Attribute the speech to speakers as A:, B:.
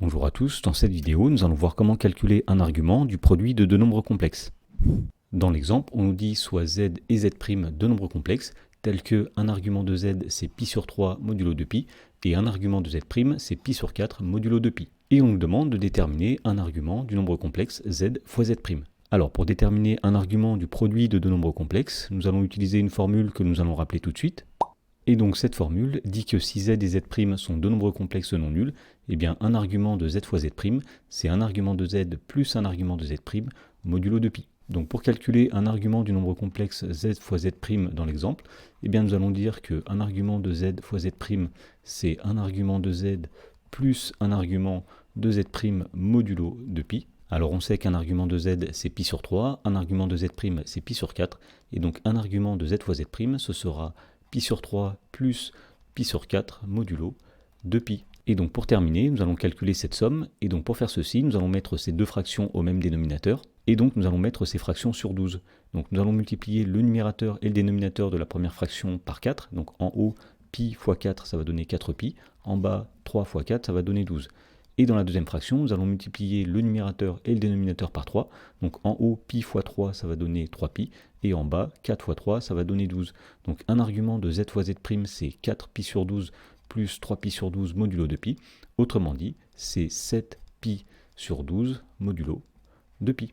A: Bonjour à tous, dans cette vidéo, nous allons voir comment calculer un argument du produit de deux nombres complexes. Dans l'exemple, on nous dit soit z et z' deux nombres complexes, tels que un argument de z c'est pi sur 3 modulo 2pi, et un argument de z' c'est pi sur 4 modulo 2pi. Et on nous demande de déterminer un argument du nombre complexe z fois z'. Alors pour déterminer un argument du produit de deux nombres complexes, nous allons utiliser une formule que nous allons rappeler tout de suite. Et donc cette formule dit que si z et z' sont deux nombres complexes non nuls, eh bien un argument de z fois z', c'est un argument de z plus un argument de z' modulo 2pi. Donc pour calculer un argument du nombre complexe z fois z' dans l'exemple, eh bien nous allons dire qu'un argument de z fois z', c'est un argument de z plus un argument de z' modulo 2pi. Alors on sait qu'un argument de z c'est pi sur 3, un argument de z' c'est pi sur 4, et donc un argument de z fois z', ce sera pi sur 3 plus pi sur 4 modulo 2pi. Et donc pour terminer, nous allons calculer cette somme, et donc pour faire ceci, nous allons mettre ces deux fractions au même dénominateur, et donc nous allons mettre ces fractions sur 12. Donc nous allons multiplier le numérateur et le dénominateur de la première fraction par 4, donc en haut, pi fois 4, ça va donner 4pi, en bas, 3 fois 4, ça va donner 12. Et dans la deuxième fraction, nous allons multiplier le numérateur et le dénominateur par 3. Donc en haut, pi fois 3, ça va donner 3pi. Et en bas, 4 fois 3, ça va donner 12. Donc un argument de z fois z', c'est 4pi sur 12 plus 3pi sur 12 modulo 2pi. Autrement dit, c'est 7pi sur 12 modulo 2pi.